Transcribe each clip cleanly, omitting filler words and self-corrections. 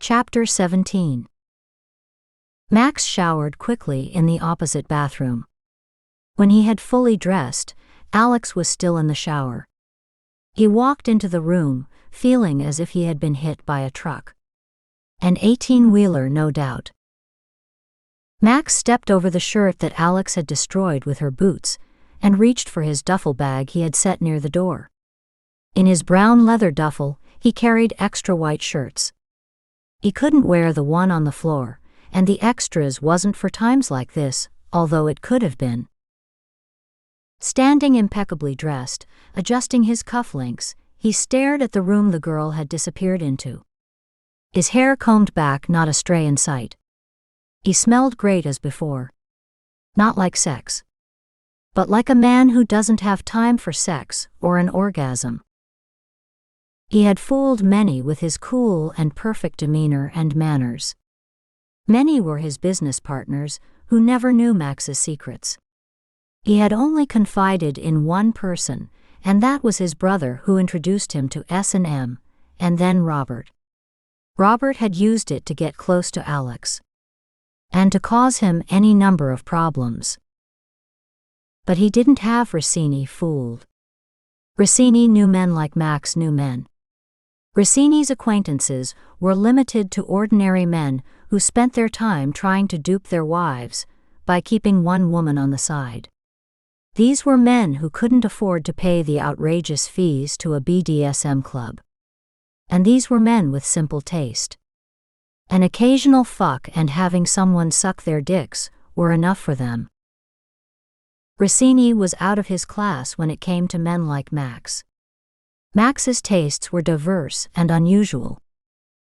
Chapter 17. Max showered quickly in the opposite bathroom. When he had fully dressed, Alex was still in the shower. He walked into the room, feeling as if he had been hit by a truck. An 18-wheeler, no doubt. Max stepped over the shirt that Alex had destroyed with her boots and reached for his duffel bag he had set near the door. In his brown leather duffel, he carried extra white shirts. He couldn't wear the one on the floor, and the extras wasn't for times like this, although it could have been. Standing impeccably dressed, adjusting his cufflinks, he stared at the room the girl had disappeared into. His hair combed back, not a stray in sight. He smelled great as before. Not like sex. But like a man who doesn't have time for sex or an orgasm. He had fooled many with his cool and perfect demeanor and manners. Many were his business partners who never knew Max's secrets. He had only confided in one person, and that was his brother, who introduced him to S&M, and then Robert. Robert had used it to get close to Alex, and to cause him any number of problems. But he didn't have Rossini fooled. Rossini knew men like Max knew men. Rossini's acquaintances were limited to ordinary men who spent their time trying to dupe their wives by keeping one woman on the side. These were men who couldn't afford to pay the outrageous fees to a BDSM club. And these were men with simple taste. An occasional fuck and having someone suck their dicks were enough for them. Rossini was out of his class when it came to men like Max. Max's tastes were diverse and unusual.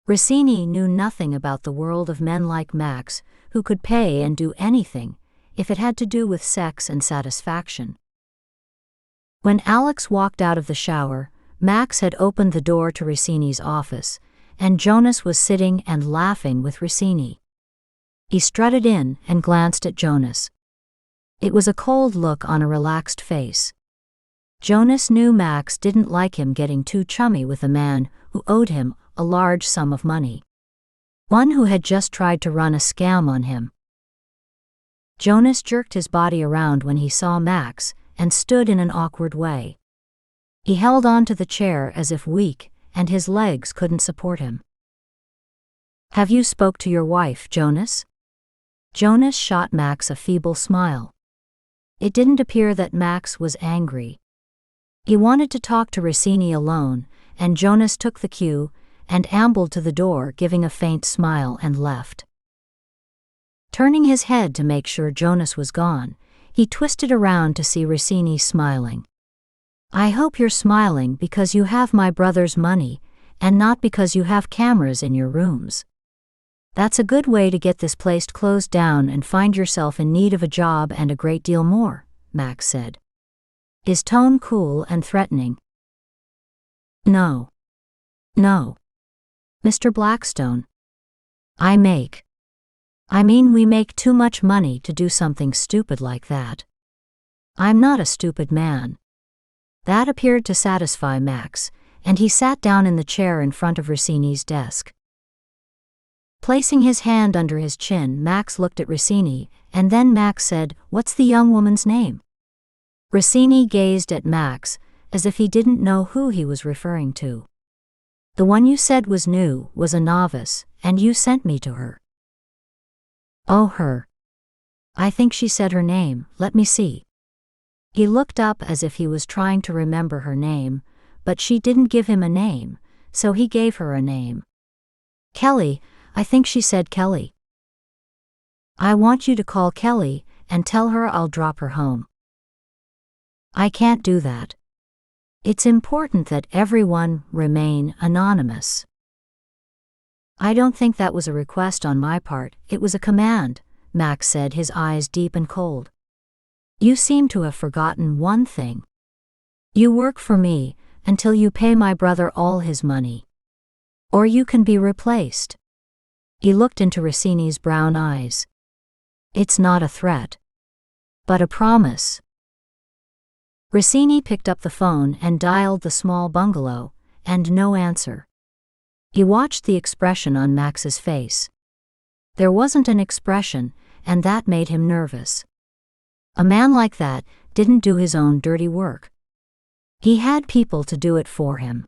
Rossini knew nothing about the world of men like Max who could pay and do anything if it had to do with sex and satisfaction. When Alex walked out of the shower, Max had opened the door to Rossini's office, and Jonas was sitting and laughing with Rossini. He strutted in and glanced at Jonas. It was a cold look on a relaxed face. Jonas knew Max didn't like him getting too chummy with a man who owed him a large sum of money. One who had just tried to run a scam on him. Jonas jerked his body around when he saw Max and stood in an awkward way. He held on to the chair as if weak, and his legs couldn't support him. "Have you spoke to your wife, Jonas?" Jonas shot Max a feeble smile. It didn't appear that Max was angry. He wanted to talk to Rossini alone, and Jonas took the cue and ambled to the door, giving a faint smile, and left. Turning his head to make sure Jonas was gone, he twisted around to see Rossini smiling. "I hope you're smiling because you have my brother's money, and not because you have cameras in your rooms. That's a good way to get this place closed down and find yourself in need of a job and a great deal more," Max said, his tone cool and threatening. No, Mr. Blackstone. We make too much money to do something stupid like that. I'm not a stupid man." That appeared to satisfy Max, and he sat down in the chair in front of Rossini's desk. Placing his hand under his chin, Max looked at Rossini, and then Max said, "What's the young woman's name?" Rossini gazed at Max as if he didn't know who he was referring to. "The one you said was new, was a novice, and you sent me to her." "Oh, her. I think she said her name, let me see." He looked up as if he was trying to remember her name, but she didn't give him a name, so he gave her a name. "Kelly, I think she said Kelly." "I want you to call Kelly and tell her I'll drop her home." "I can't do that. It's important that everyone remain anonymous." "I don't think that was a request on my part, it was a command," Max said, his eyes deep and cold. "You seem to have forgotten one thing. You work for me until you pay my brother all his money. Or you can be replaced." He looked into Rossini's brown eyes. "It's not a threat, but a promise." Rossini picked up the phone and dialed the small bungalow, and no answer. He watched the expression on Max's face. There wasn't an expression, and that made him nervous. A man like that didn't do his own dirty work. He had people to do it for him.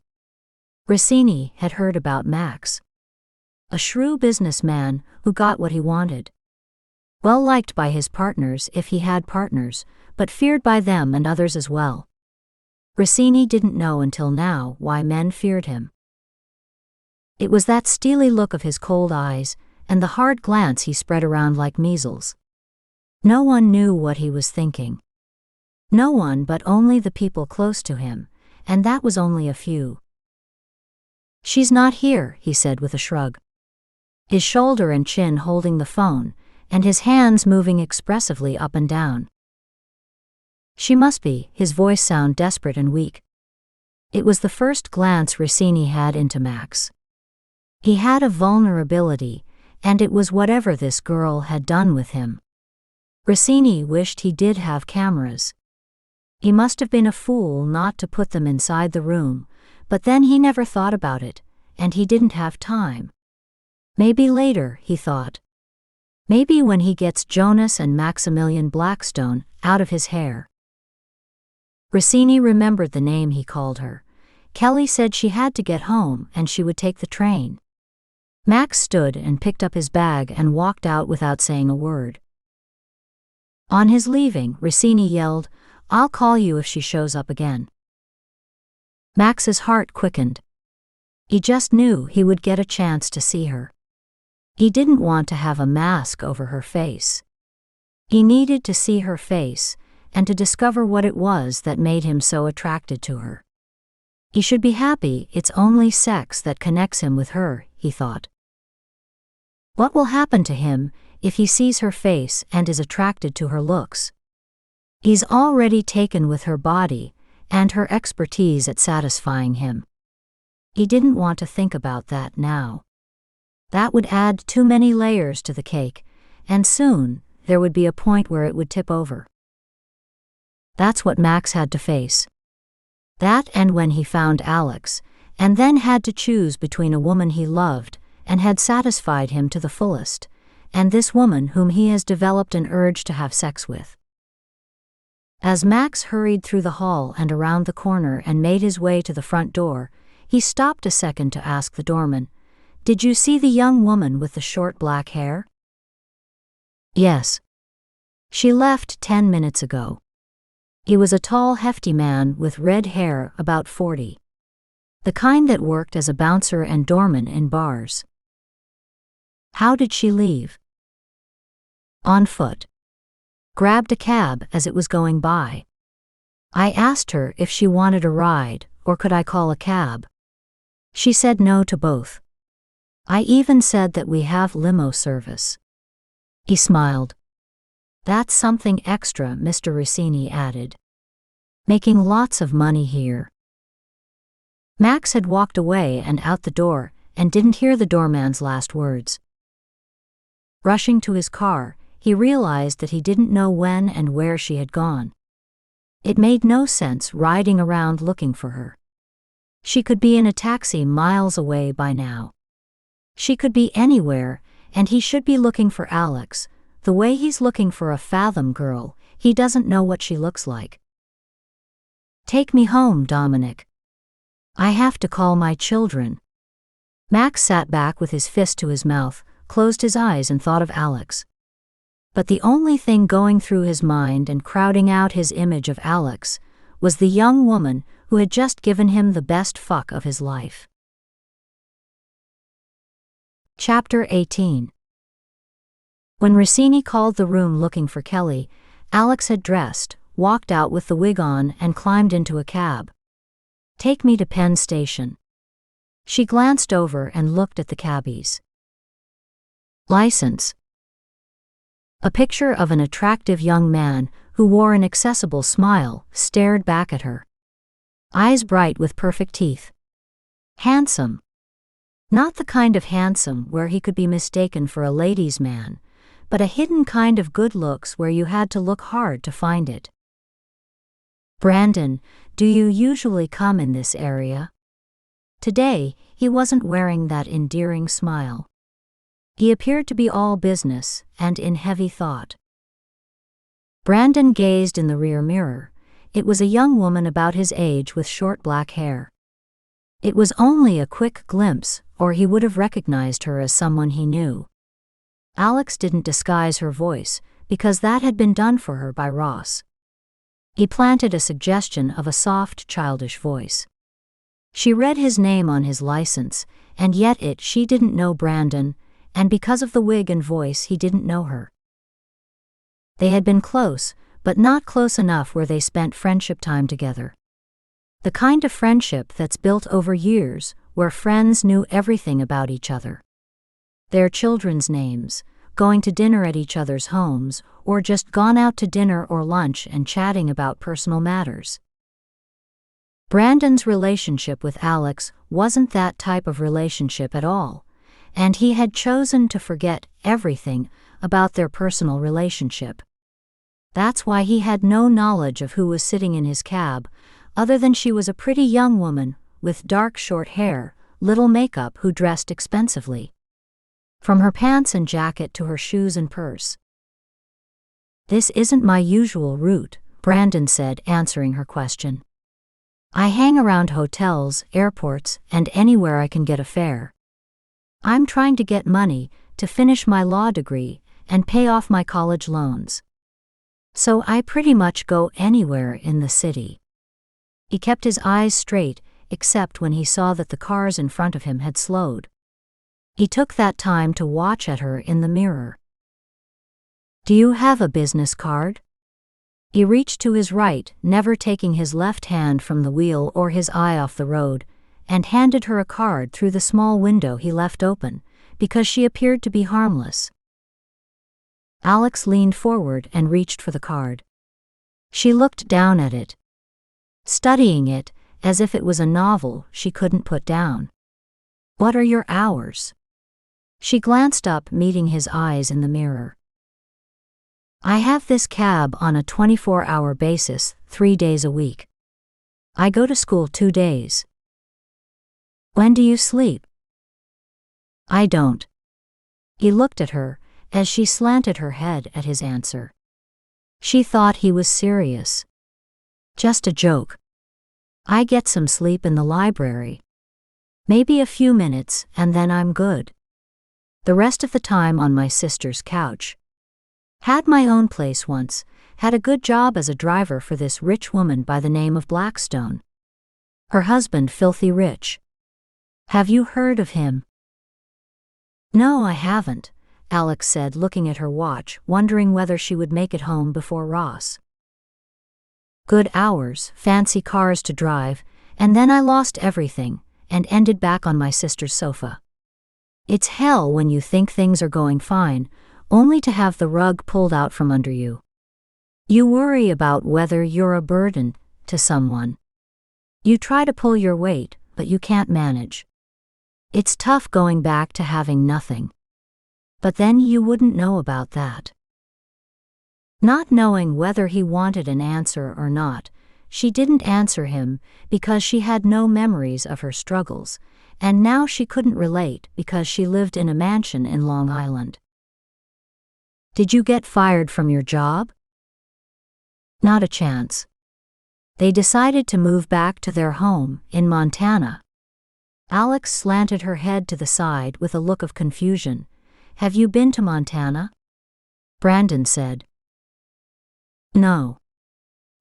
Rossini had heard about Max. A shrewd businessman who got what he wanted. Well liked by his partners if he had partners, but feared by them and others as well. Rossini didn't know until now why men feared him. It was that steely look of his cold eyes, and the hard glance he spread around like measles. No one knew what he was thinking. No one but only the people close to him, and that was only a few. "She's not here," he said with a shrug. His shoulder and chin holding the phone, and his hands moving expressively up and down. "She must be," his voice sounded desperate and weak. It was the first glance Rossini had into Max. He had a vulnerability, and it was whatever this girl had done with him. Rossini wished he did have cameras. He must have been a fool not to put them inside the room, but then he never thought about it, and he didn't have time. Maybe later, he thought. Maybe when he gets Jonas and Maximilian Blackstone out of his hair. Rossini remembered the name he called her. Kelly said she had to get home and she would take the train. Max stood and picked up his bag and walked out without saying a word. On his leaving, Rossini yelled, "I'll call you if she shows up again." Max's heart quickened. He just knew he would get a chance to see her. He didn't want to have a mask over her face. He needed to see her face, and to discover what it was that made him so attracted to her. He should be happy it's only sex that connects him with her, he thought. What will happen to him if he sees her face and is attracted to her looks? He's already taken with her body, and her expertise at satisfying him. He didn't want to think about that now. That would add too many layers to the cake, and soon there would be a point where it would tip over. That's what Max had to face. That and when he found Alex, and then had to choose between a woman he loved and had satisfied him to the fullest, and this woman whom he has developed an urge to have sex with. As Max hurried through the hall and around the corner and made his way to the front door, he stopped a second to ask the doorman, "Did you see the young woman with the short black hair?" "Yes. She left 10 minutes ago." He was a tall, hefty man with red hair, about 40. The kind that worked as a bouncer and doorman in bars. "How did she leave?" "On foot. Grabbed a cab as it was going by. I asked her if she wanted a ride, or could I call a cab. She said no to both. I even said that we have limo service." He smiled. "That's something extra," Mr. Rossini added. "Making lots of money here." Max had walked away and out the door, and didn't hear the doorman's last words. Rushing to his car, he realized that he didn't know when and where she had gone. It made no sense riding around looking for her. She could be in a taxi miles away by now. She could be anywhere, and he should be looking for Alex, the way he's looking for a Fathom girl. He doesn't know what she looks like. "Take me home, Dominic. I have to call my children." Max sat back with his fist to his mouth, closed his eyes and thought of Alex. But the only thing going through his mind and crowding out his image of Alex was the young woman who had just given him the best fuck of his life. Chapter 18. When Rossini called the room looking for Kelly, Alex had dressed, walked out with the wig on and climbed into a cab. "Take me to Penn Station." She glanced over and looked at the cabbies. "License." A picture of an attractive young man who wore an accessible smile stared back at her. Eyes bright with perfect teeth. Handsome. Not the kind of handsome where he could be mistaken for a ladies' man, but a hidden kind of good looks where you had to look hard to find it. "Brandon, do you usually come in this area?" Today, he wasn't wearing that endearing smile. He appeared to be all business and in heavy thought. Brandon gazed in the rear mirror. It was a young woman about his age with short black hair. It was only a quick glimpse, or he would have recognized her as someone he knew. Alex didn't disguise her voice, because that had been done for her by Ross. He planted a suggestion of a soft, childish voice. She read his name on his license, and yet she didn't know Brandon, and because of the wig and voice he didn't know her. They had been close, but not close enough where they spent friendship time together. The kind of friendship that's built over years, where friends knew everything about each other. Their children's names, going to dinner at each other's homes, or just gone out to dinner or lunch and chatting about personal matters. Brandon's relationship with Alex wasn't that type of relationship at all, and he had chosen to forget everything about their personal relationship. That's why he had no knowledge of who was sitting in his cab, other than she was a pretty young woman with dark short hair, little makeup, who dressed expensively. From her pants and jacket to her shoes and purse. "This isn't my usual route," Brandon said, answering her question. "I hang around hotels, airports, and anywhere I can get a fare. I'm trying to get money to finish my law degree and pay off my college loans. So I pretty much go anywhere in the city." He kept his eyes straight, except when he saw that the cars in front of him had slowed. He took that time to watch at her in the mirror. "Do you have a business card?" He reached to his right, never taking his left hand from the wheel or his eye off the road, and handed her a card through the small window he left open, because she appeared to be harmless. Alex leaned forward and reached for the card. She looked down at it, studying it as if it was a novel she couldn't put down. "What are your hours?" She glanced up, meeting his eyes in the mirror. "I have this cab on a 24-hour basis, 3 days a week. I go to school 2 days. When do you sleep?" "I don't." He looked at her as she slanted her head at his answer. She thought he was serious. "Just a joke. I get some sleep in the library. Maybe a few minutes, and then I'm good. The rest of the time on my sister's couch. Had my own place once, had a good job as a driver for this rich woman by the name of Blackstone. Her husband filthy rich. Have you heard of him?" "No, I haven't," Alex said, looking at her watch, wondering whether she would make it home before Ross. "Good hours, fancy cars to drive, and then I lost everything, and ended back on my sister's sofa. It's hell when you think things are going fine, only to have the rug pulled out from under you. You worry about whether you're a burden to someone. You try to pull your weight, but you can't manage. It's tough going back to having nothing. But then you wouldn't know about that." Not knowing whether he wanted an answer or not, she didn't answer him because she had no memories of her struggles, and now she couldn't relate because she lived in a mansion in Long Island. "Did you get fired from your job?" "Not a chance. They decided to move back to their home in Montana." Alex slanted her head to the side with a look of confusion. "Have you been to Montana?" Brandon said. "No.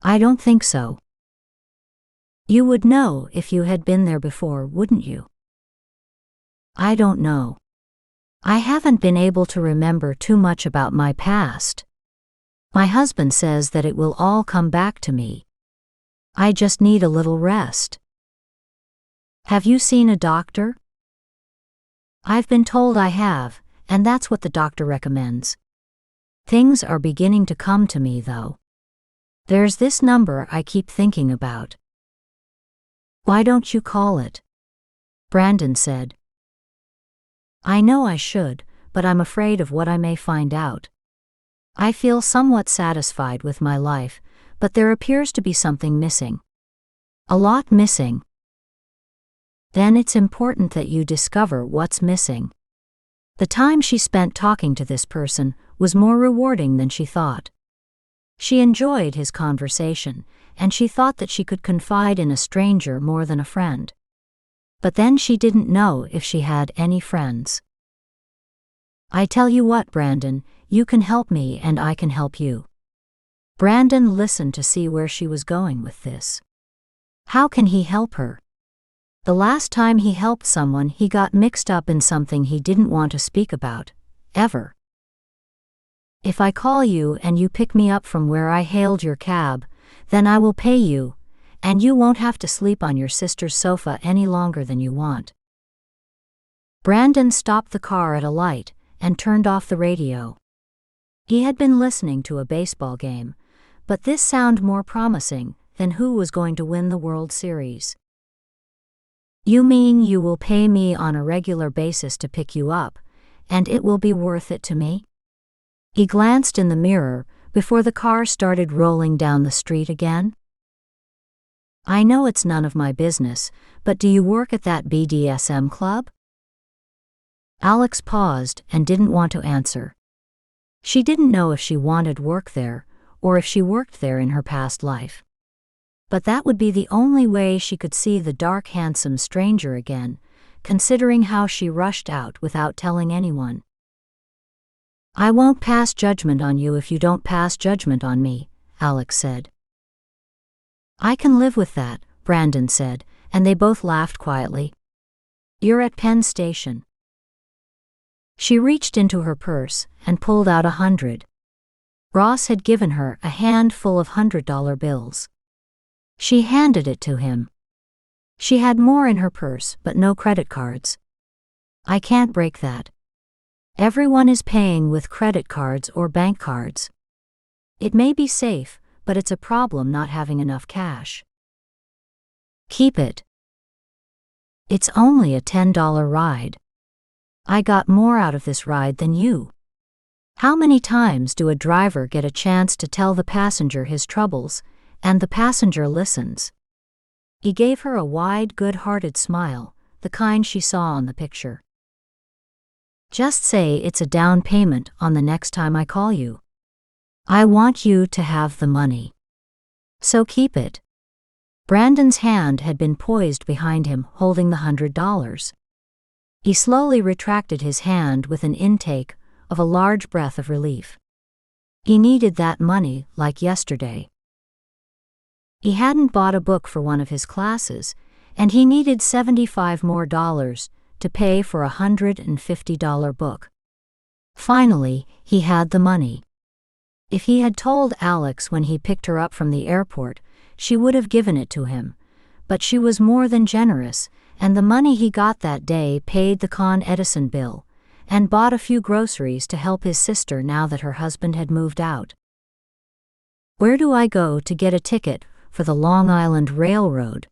I don't think so." "You would know if you had been there before, wouldn't you?" "I don't know. I haven't been able to remember too much about my past. My husband says that it will all come back to me. I just need a little rest." "Have you seen a doctor?" "I've been told I have, and that's what the doctor recommends. Things are beginning to come to me, though. There's this number I keep thinking about." "Why don't you call it?" Brandon said. "I know I should, but I'm afraid of what I may find out. I feel somewhat satisfied with my life, but there appears to be something missing. A lot missing." Then it's important that you discover what's missing. The time she spent talking to this person was more rewarding than she thought. She enjoyed his conversation, and she thought that she could confide in a stranger more than a friend. But then she didn't know if she had any friends. I tell you what, Brandon, you can help me and I can help you. Brandon listened to see where she was going with this. How can he help her? The last time he helped someone, he got mixed up in something he didn't want to speak about, ever. If I call you and you pick me up from where I hailed your cab, then I will pay you, and you won't have to sleep on your sister's sofa any longer than you want. Brandon stopped the car at a light and turned off the radio. He had been listening to a baseball game, but this sounded more promising than who was going to win the World Series. You mean you will pay me on a regular basis to pick you up, and it will be worth it to me? He glanced in the mirror before the car started rolling down the street again. I know it's none of my business, but do you work at that BDSM club? Alex paused and didn't want to answer. She didn't know if she wanted work there, or if she worked there in her past life. But that would be the only way she could see the dark, handsome stranger again, considering how she rushed out without telling anyone. I won't pass judgment on you if you don't pass judgment on me, Alex said. I can live with that, Brandon said, and they both laughed quietly. You're at Penn Station. She reached into her purse and pulled out $100. Ross had given her a handful of $100 bills. She handed it to him. She had more in her purse but no credit cards. I can't break that. Everyone is paying with credit cards or bank cards. It may be safe, but it's a problem not having enough cash. Keep it. It's only a $10 ride. I got more out of this ride than you. How many times do a driver get a chance to tell the passenger his troubles, and the passenger listens? He gave her a wide, good-hearted smile, the kind she saw on the picture. Just say it's a down payment on the next time I call you. I want you to have the money. So keep it. Brandon's hand had been poised behind him, holding the $100. He slowly retracted his hand with an intake of a large breath of relief. He needed that money like yesterday. He hadn't bought a book for one of his classes, and he needed $75 more to pay for a $150 book. Finally, he had the money. If he had told Alex when he picked her up from the airport, she would have given it to him, but she was more than generous, and the money he got that day paid the Con Edison bill, and bought a few groceries to help his sister now that her husband had moved out. Where do I go to get a ticket for the Long Island Railroad?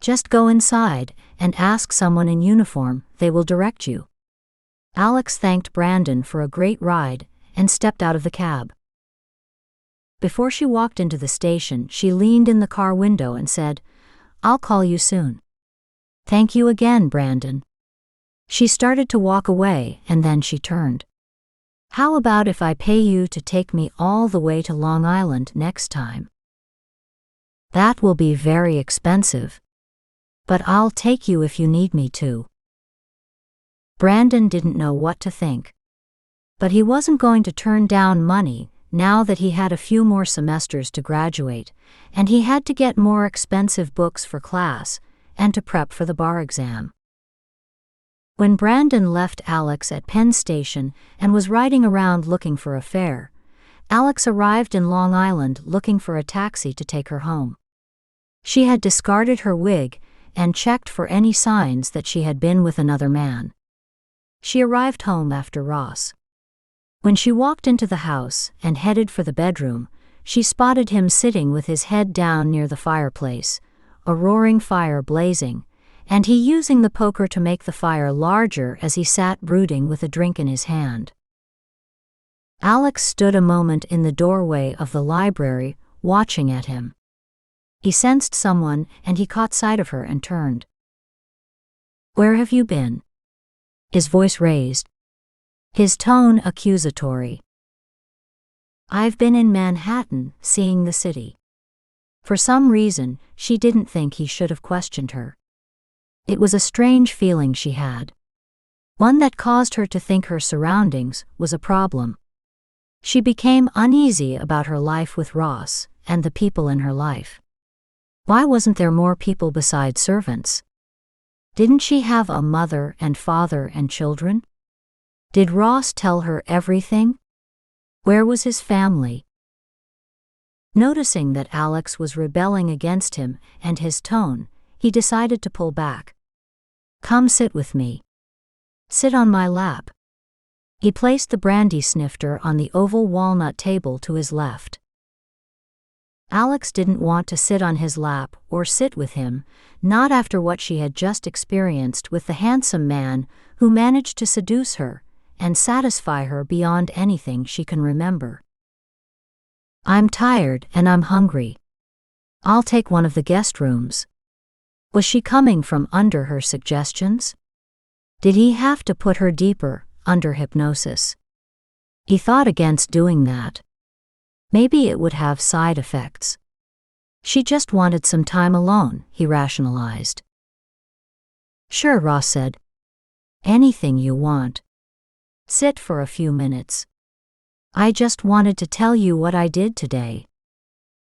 Just go inside and ask someone in uniform, they will direct you. Alex thanked Brandon for a great ride and stepped out of the cab. Before she walked into the station, she leaned in the car window and said, I'll call you soon. Thank you again, Brandon. She started to walk away and then she turned. How about if I pay you to take me all the way to Long Island next time? That will be very expensive. But I'll take you if you need me to. Brandon didn't know what to think. But he wasn't going to turn down money now that he had a few more semesters to graduate, and he had to get more expensive books for class and to prep for the bar exam. When Brandon left Alex at Penn Station and was riding around looking for a fare, Alex arrived in Long Island looking for a taxi to take her home. She had discarded her wig and checked for any signs that she had been with another man. She arrived home after Ross. When she walked into the house and headed for the bedroom, she spotted him sitting with his head down near the fireplace, a roaring fire blazing, and he using the poker to make the fire larger as he sat brooding with a drink in his hand. Alex stood a moment in the doorway of the library, watching at him. He sensed someone and he caught sight of her and turned. Where have you been? His voice raised, his tone accusatory. I've been in Manhattan, seeing the city. For some reason, she didn't think he should have questioned her. It was a strange feeling she had. One that caused her to think her surroundings was a problem. She became uneasy about her life with Ross and the people in her life. Why wasn't there more people besides servants? Didn't she have a mother and father and children? Did Ross tell her everything? Where was his family? Noticing that Alex was rebelling against him and his tone, he decided to pull back. Come sit with me. Sit on my lap. He placed the brandy snifter on the oval walnut table to his left. Alex didn't want to sit on his lap or sit with him, not after what she had just experienced with the handsome man who managed to seduce her and satisfy her beyond anything she can remember. I'm tired and I'm hungry. I'll take one of the guest rooms. Was she coming from under her suggestions? Did he have to put her deeper, under hypnosis? He thought against doing that. Maybe it would have side effects. She just wanted some time alone, he rationalized. Sure, Ross said. Anything you want. Sit for a few minutes. I just wanted to tell you what I did today.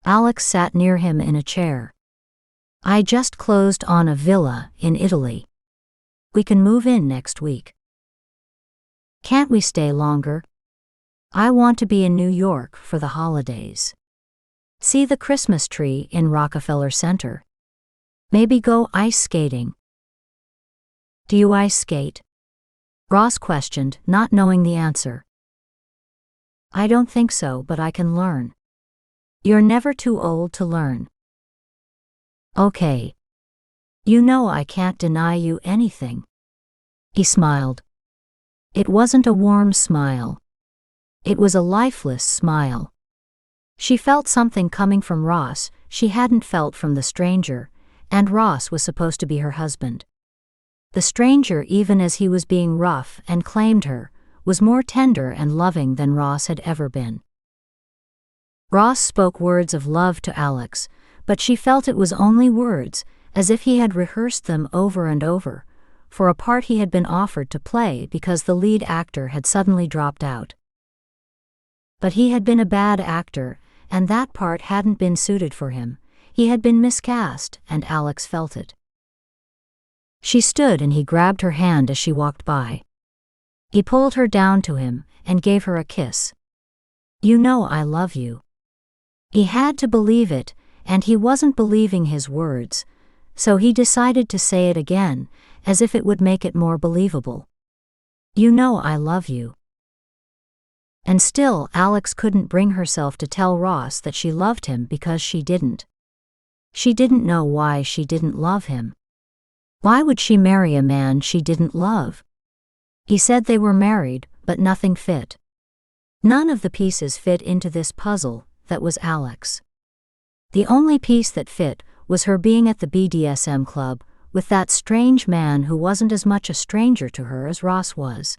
Alex sat near him in a chair. I just closed on a villa in Italy. We can move in next week. Can't we stay longer? I want to be in New York for the holidays. See the Christmas tree in Rockefeller Center. Maybe go ice skating. Do you ice skate? Ross questioned, not knowing the answer. I don't think so, but I can learn. You're never too old to learn. Okay. You know I can't deny you anything. He smiled. It wasn't a warm smile. It was a lifeless smile. She felt something coming from Ross she hadn't felt from the stranger, and Ross was supposed to be her husband. The stranger, even as he was being rough and claimed her, was more tender and loving than Ross had ever been. Ross spoke words of love to Alex, but she felt it was only words, as if he had rehearsed them over and over, for a part he had been offered to play because the lead actor had suddenly dropped out. But he had been a bad actor, and that part hadn't been suited for him. He had been miscast, and Alex felt it. She stood and he grabbed her hand as she walked by. He pulled her down to him and gave her a kiss. You know I love you. He had to believe it, and he wasn't believing his words, so he decided to say it again, as if it would make it more believable. You know I love you. And still Alex couldn't bring herself to tell Ross that she loved him because she didn't. She didn't know why she didn't love him. Why would she marry a man she didn't love? He said they were married, but nothing fit. None of the pieces fit into this puzzle that was Alex. The only piece that fit was her being at the BDSM club with that strange man who wasn't as much a stranger to her as Ross was.